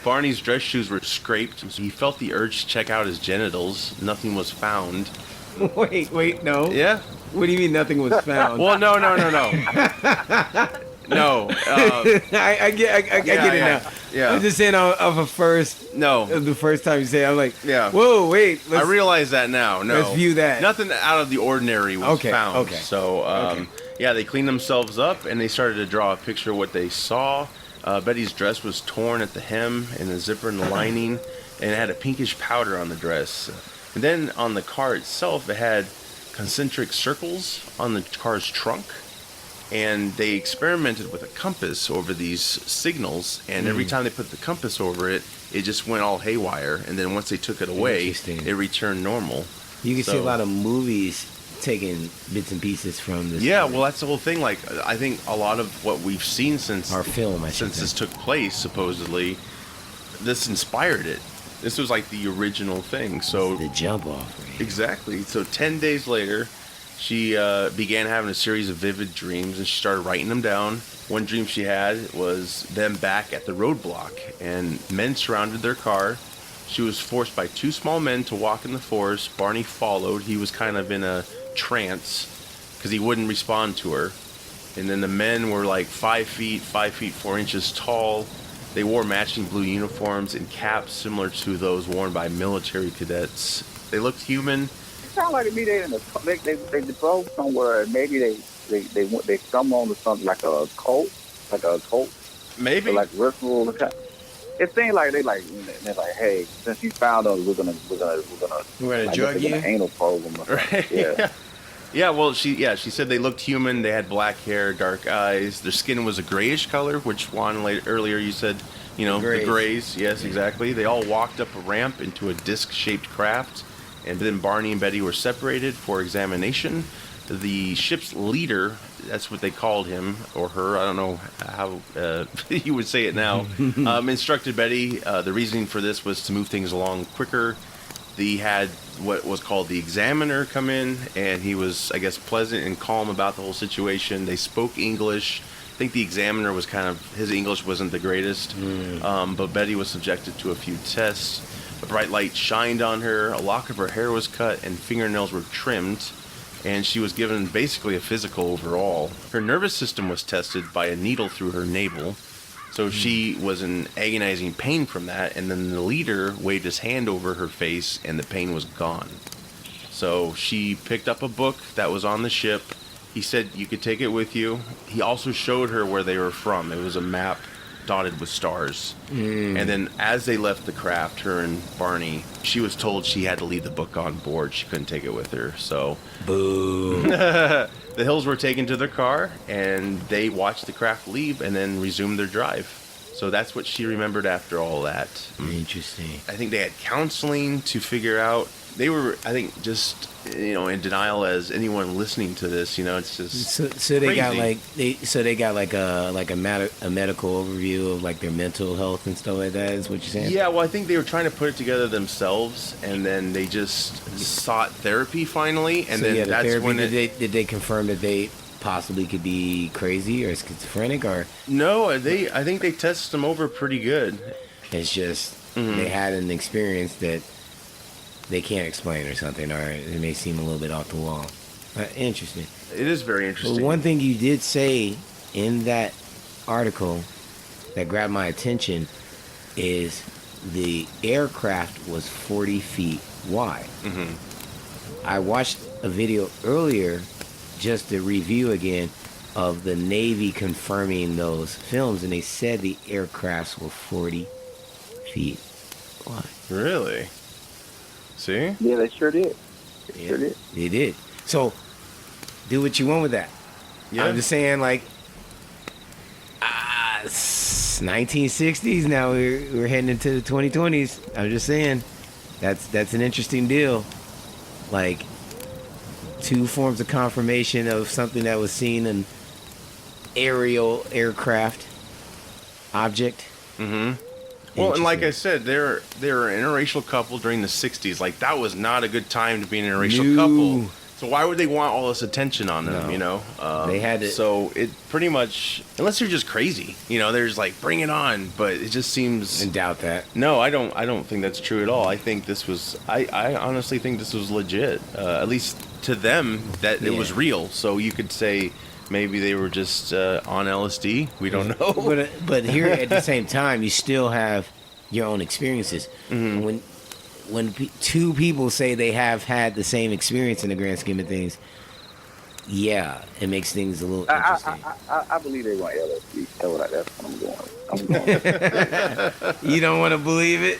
Barney's dress shoes were scraped. He felt the urge to check out his genitals. Nothing was found. Wait, no. Yeah. What do you mean nothing was found? Well, no. No. I get it now. Yeah. I'm just saying of a first. No. The first time you say it, I'm like, Yeah. whoa, wait. I realize that now. No. Let's view that. Nothing out of the ordinary was found. Okay. So, yeah, they cleaned themselves up and they started to draw a picture of what they saw. Betty's dress was torn at the hem and the zipper and the lining, and it had a pinkish powder on the dress. And then on the car itself, it had concentric circles on the car's trunk. And they experimented with a compass over these signals, and every time they put the compass over it, it just went all haywire. And then once they took it away, Interesting. it returned normal. You can see a So- lot of movies taking bits and pieces from this. Yeah, well, that's the whole thing. Like, I think a lot of what we've seen since Our film, I should since say. this took place, supposedly, this inspired it. This was like the original thing. So The jump off. Right? exactly. So 10 days later, she began having a series of vivid dreams, and she started writing them down. One dream she had was them back at the roadblock, and men surrounded their car. She was forced by two small men to walk in the forest. Barney followed. He was kind of in a trance because he wouldn't respond to her. And then the men were like 5 feet, 4 inches tall. They wore matching blue uniforms and caps similar to those worn by military cadets. They looked human. It sounds like to me they drove somewhere and maybe they stumbled onto something like a cult, Maybe. or like ritual. It seemed like they're like, hey, since you found us, we're gonna like, drug an anal program. Or something. Right. Yeah. Yeah, well, she said they looked human. They had black hair, dark eyes. Their skin was a grayish color, which Juan earlier you said, the grays. Yes, exactly. They all walked up a ramp into a disc-shaped craft, and then Barney and Betty were separated for examination. The ship's leader, that's what they called him or her, I don't know how you would say it now, instructed Betty. The reasoning for this was to move things along quicker. They had what was called the examiner come in, and he was, I guess, pleasant and calm about the whole situation. They spoke English. I think the examiner was his English wasn't the greatest, but Betty was subjected to a few tests. A bright light shined on her, a lock of her hair was cut, and fingernails were trimmed, and she was given basically a physical overall. Her nervous system was tested by a needle through her navel. So she was in agonizing pain from that, and then the leader waved his hand over her face, and the pain was gone. So she picked up a book that was on the ship. He said you could take it with you. He also showed her where they were from. It was a map dotted with stars. And then as they left the craft, her and Barney, she was told she had to leave the book on board. She couldn't take it with her. So Boo. the Hills were taken to their car, and they watched the craft leave and then resumed their drive. So that's what she remembered after all that. Interesting. I think they had counseling to figure out. They were, I think, just in denial as anyone listening to this. It's just So they got crazy. they got a medical overview of like their mental health and stuff like that. Is what you're saying? Yeah, well, I think they were trying to put it together themselves, and then they just sought therapy finally, and So, then the that's therapy, when did they confirm that they possibly could be crazy or schizophrenic, or No, I think they tested them over pretty good. it's just they had an experience that they can't explain or something, or it may seem a little bit off the wall. Interesting. It is very interesting. Well, one thing you did say in that article that grabbed my attention is the aircraft was 40 feet wide. I watched a video earlier just to review again of the Navy confirming those films, and they said the aircrafts were 40 feet wide. Really? See? Yeah, they sure did. They sure did. They did. So, do what you want with that. Yeah. I'm just saying, 1960s. Now we're heading into the 2020s. I'm just saying, that's an interesting deal. Like, two forms of confirmation of something that was seen in aerial aircraft object. Well, and like I Interesting. said, they're an interracial couple during the 60s. Like, that was not a good time to be an interracial couple. So why would they want all this attention on them? No. You know, They had to- So it pretty much, unless you're just crazy, you know, there's like bring it on. But it just seems. And doubt that. No, I don't think that's true at all. I think this was. I honestly think this was legit. At least to them, that it was real. So you could say maybe they were just on LSD. We don't know. But here at the same time, you still have your own experiences. Mm-hmm. When two people say they have had the same experience in the grand scheme of things, yeah, it makes things a little interesting. I believe they want LSD. That's what I'm going. You don't want to believe it?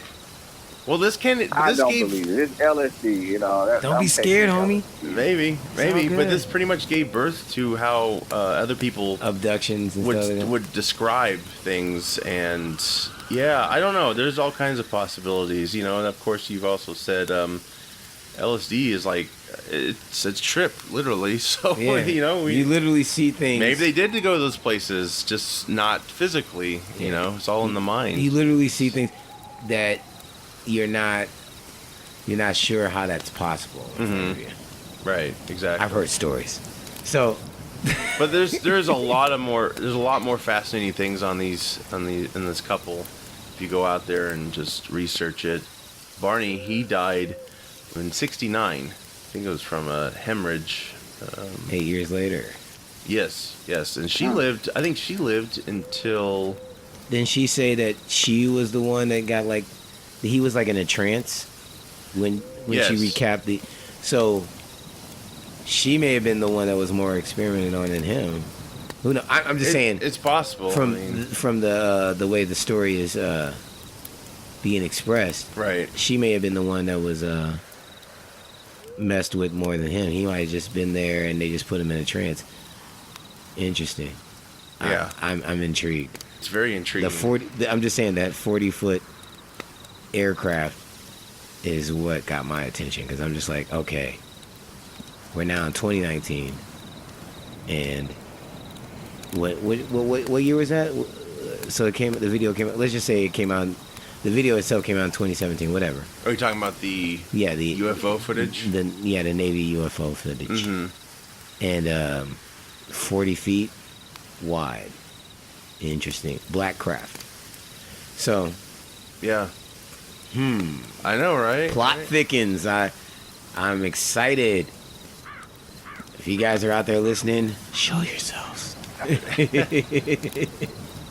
Well, this can. I This don't gave, believe it. It's LSD. You know. Don't be scared, homie. Maybe, all but good. this pretty much gave birth to how other people Abductions and stuff like that. would describe things, and yeah, I don't know. There's all kinds of possibilities, you know. And of course, you've also said LSD is like it's a trip, literally. So Yeah. you know, you literally see things. maybe they did go to those places, just not physically. You know, it's all in the mind. You literally see things that you're not sure how that's possible. Right, exactly. I've heard stories. So But there's a lot more fascinating things in this couple. If you go out there and just research it, Barney, he died in '69. I think it was from a hemorrhage. 8 years later. Yes, and she lived. I think she lived until. Didn't she say that she was the one that got like, he was like in a trance when Yes. she recapped the, so she may have been the one that was more experimented on than him. Who knows? I'm just saying It's possible. from I mean, from the way the story is being expressed. right. She may have been the one that was messed with more than him. He might have just been there and they just put him in a trance. Interesting. Yeah. I'm intrigued. It's very intriguing. I'm just saying that 40-foot aircraft is what got my attention, because I'm just like, okay, we're now in 2019, and what year was that? So the video came out. Let's just say it came out. The video itself came out in 2017. Whatever. Are you talking about the The UFO footage? The Navy UFO footage. Mm-hmm. And 40 feet wide. Interesting. Black craft. So, Yeah. I know, right? plot Right. thickens. I'm excited. If you guys are out there listening, show yourselves.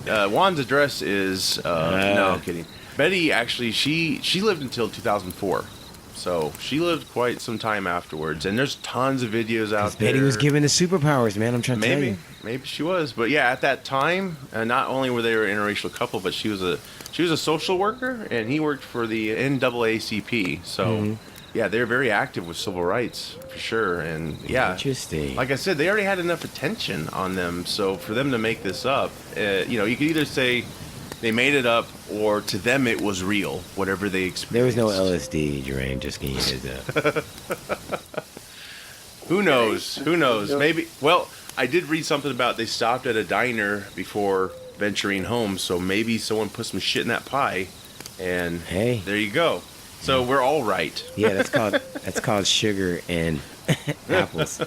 Juan's address is no, I'm kidding. Betty actually she lived until 2004, so she lived quite some time afterwards. And there's tons of videos out there. Betty was given the superpowers, man. I'm trying to tell you. Maybe she was, but yeah, at that time, not only were they an interracial couple, but she was a social worker, and he worked for the NAACP. So yeah, they're very active with civil rights for sure. And yeah, Interesting. like I said, they already had enough attention on them, so for them to make this up, you know, you could either say they made it up, or to them it was real, whatever they experienced. There was no LSD, Jermaine. Just getting you heads up. Who knows? Who knows? Maybe. Well, I did read something about they stopped at a diner before venturing home, so maybe someone put some shit in that pie, and Hey. there you go. So we're all right. Yeah, that's called sugar and apples.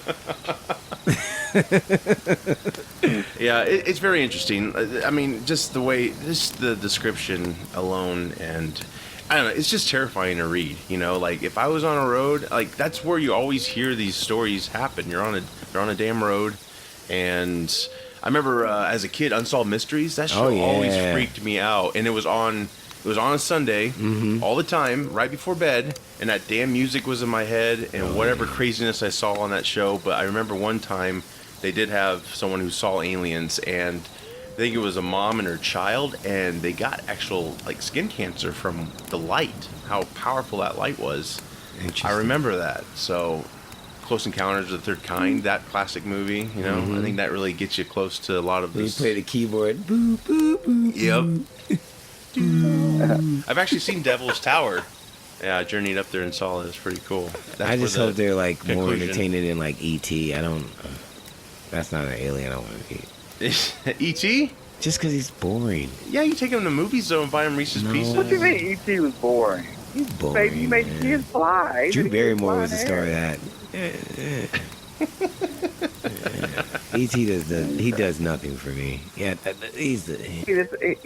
Yeah, it's very interesting. I mean, just the description alone, and I don't know, it's just terrifying to read. You know, like if I was on a road, like that's where you always hear these stories happen. You're on a damn road, and I remember as a kid, Unsolved Mysteries. That show always freaked me out, and it was on a Sunday all the time, right before bed, and that damn music was in my head, and whatever craziness I saw on that show. But I remember one time they did have someone who saw aliens, and I think it was a mom and her child, and they got actual like skin cancer from the light, how powerful that light was. I remember that. So Close Encounters of the Third Kind, that classic movie, you know, I think that really gets you close to a lot of You this. play the keyboard. Boop, boop, boop. Yep. I've actually seen Devil's Tower. Yeah, I journeyed up there and saw it. It's pretty cool. I just hope they're like more conclusion. entertaining than like E.T. I don't. That's not an alien I want to be. E.T.? Just because he's boring. Yeah, you take him to movies though and buy him Reese's No. Pieces. What do you mean E.T. was boring? He's boring, Baby, you make man. kids fly. Drew Make kids Barrymore fly was the in star of air. that. E.T. he does nothing for me. Yeah, he's the. He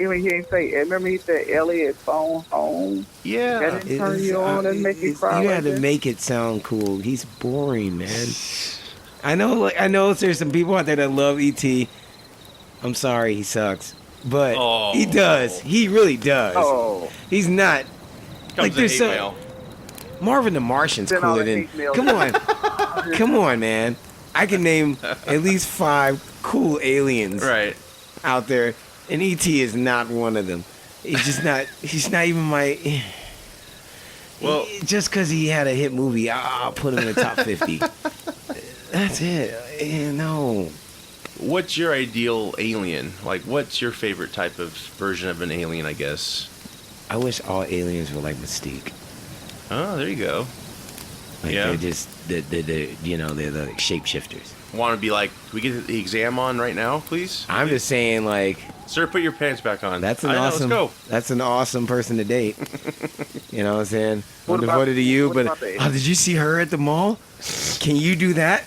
ain't say. Remember he said, "Elliot, phone home." Yeah. That didn't turn you on and make you cry. You like had to that? make it sound cool. He's boring, man. I know there's some people out there that love E.T. I'm sorry, he sucks. But Oh. he does. He really does. Oh, He's not. Comes like, the there's hate some- mail. Marvin the Martian's Send all cooler the than. hate mail. Come on. Come on, man. I can name at least 5 cool aliens Right. out there, and E.T. is not one of them. He's just not. He's not even my. Well- just because he had a hit movie, I'll put him in the top 50. That's it. No. What's your ideal alien? Like, what's your favorite type of version of an alien, I guess? I wish all aliens were like Mystique. Oh, there you go. Like Yeah. they're just they're they're the shapeshifters. Want to be like, can we get the exam on right now, please? I'm just saying, like, Sir, put your pants back on. that's an I know, awesome Let's go. that's an awesome person to date. You know what I'm saying? What I'm about- devoted to you, what but about the- did you see her at the mall? Can you do that?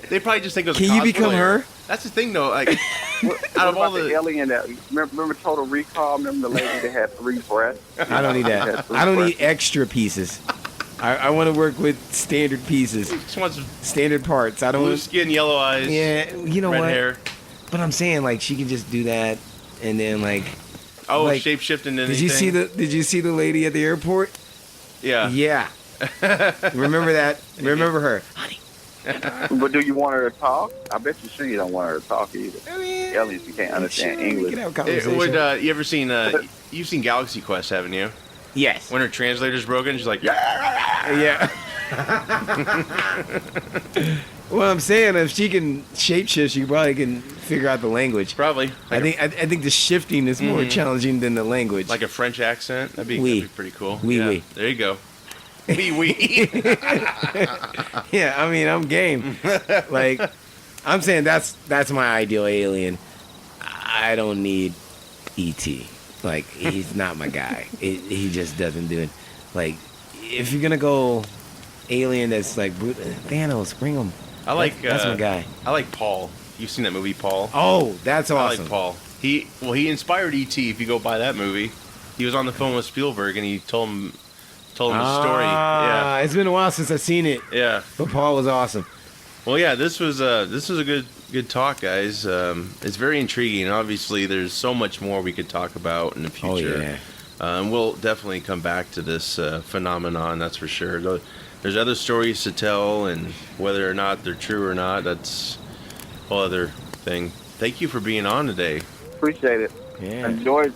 They probably just think it was a Can you become cosplayer. her? That's the thing, though. Like, What out of all about the the, alien that remember Total Recall? Remember the lady that had 3 breasts? I don't need that. I don't need extra pieces. I want to work with standard pieces, just wants standard parts. I don't. blue skin, yellow eyes, Yeah, you know red what? hair. But I'm saying, like, she can just do that, and then like, Oh, like, shape shifting into did you see the lady at the airport? Yeah. Yeah. Remember that? Remember her? But do you want her to talk? I bet you don't want her to talk either. I mean, Aliens, you can't understand sure, we English. can have a It conversation. would, you ever seen, you've seen Galaxy Quest, haven't you? Yes. When her translator's broken, she's like, yeah. Yeah. Well, I'm saying if she can shapeshift, she probably can figure out the language. Probably. Like I think the shifting is more challenging than the language. like a French accent. That'd be Oui. pretty cool. Oui, yeah. oui. There you go. Oui. Yeah, I mean, I'm game. Like, I'm saying that's my ideal alien. I don't need E.T. Like, he's not my guy. He just doesn't do it. Like, if you're gonna go alien that's like Thanos, bring him. I like. That's my guy. I like Paul. You've seen that movie, Paul? Oh, that's I awesome. like Paul. He inspired E.T. If you go by that movie, he was on the phone with Spielberg and he told him the story. Ah, it's been a while since I've seen it, Yeah. but Paul was awesome. Well, yeah. This was a good talk, guys. It's very intriguing. Obviously, there's so much more we could talk about in the Oh future. yeah. And we'll definitely come back to this phenomenon. That's for sure. There's other stories to tell, and whether or not they're true or not, that's a whole other thing. Thank you for being on today. Appreciate it. Yeah. Enjoyed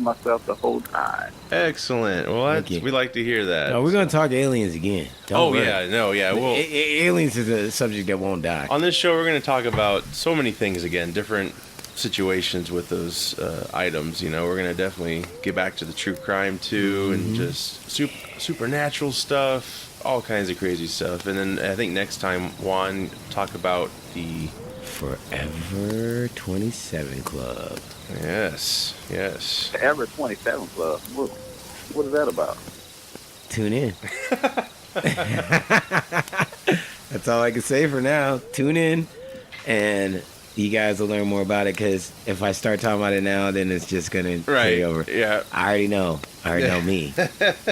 myself the whole time. Excellent. Well, Thank you. we like to hear that. No, we're gonna talk aliens again. Don't worry. Well, Aliens is a subject that won't die. on this show, we're going to talk about so many things again, different situations with those items. You know, we're going to definitely get back to the true crime too, and just supernatural stuff, all kinds of crazy stuff. And then I think next time, Juan, talk about the Forever 27 Club. yes. Ever 27 Club. What is that about? Tune in. That's all I can say for now. Tune in, and you guys will learn more about it. Because if I start talking about it now, then it's just gonna carry over. Yeah. I already know. Me.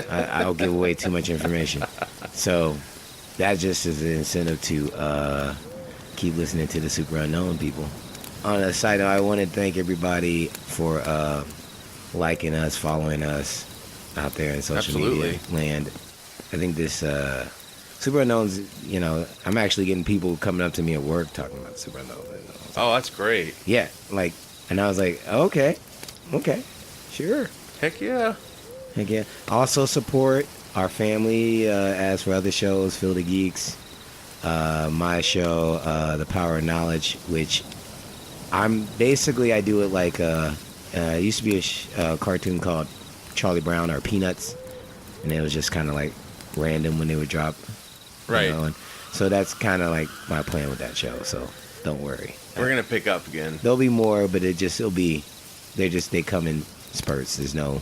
I'll give away too much information. So that just is an incentive to keep listening to the super unknown people. On a side note, I want to thank everybody for liking us, following us out there in social media Absolutely. land. I think this super unknowns, you know, I'm actually getting people coming up to me at work talking about super unknowns. Oh, that's great. Yeah, like, and I was like, okay, sure. Heck yeah. Heck yeah. Also support our family as for other shows, Field of Geeks, my show, The Power of Knowledge, which I do it like, it used to be a cartoon called Charlie Brown or Peanuts, and it was just kind of like random when they would drop. Right. And so that's kind of like my plan with that show, so don't worry. We're going to pick up again. There'll be more, but they come in spurts. There's no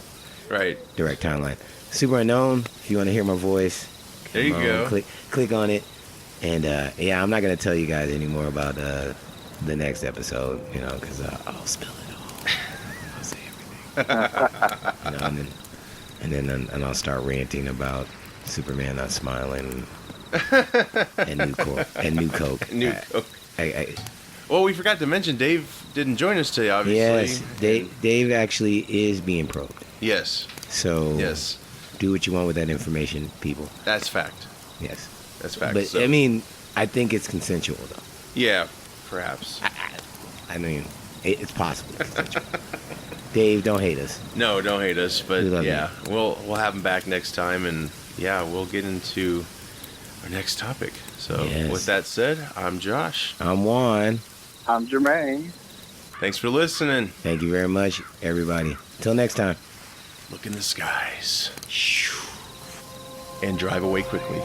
Right. direct timeline. Super Unknown. If you want to hear my voice, There you go. Click on it. And yeah, I'm not gonna tell you guys anymore about the next episode, you know, because I'll spill it all. I'll say everything. You know, and I'll start ranting about Superman not smiling and new Coke. New Coke. Well, we forgot to mention Dave didn't join us today, obviously. Yes, Dave actually is being probed. Yes. So Yes. do what you want with that information, people. That's fact. Yes. That's fact. But So- I mean, I think it's consensual though. Yeah, perhaps. I mean, it's possible. Dave, don't hate us. No, don't hate us, but We love yeah, we'll have him back next time, and yeah, we'll get into our next topic. So Yes. with that said, I'm Josh. I'm Juan. I'm Jermaine. Thanks for listening. Thank you very much, everybody. Till next time. Look in the skies and drive away quickly.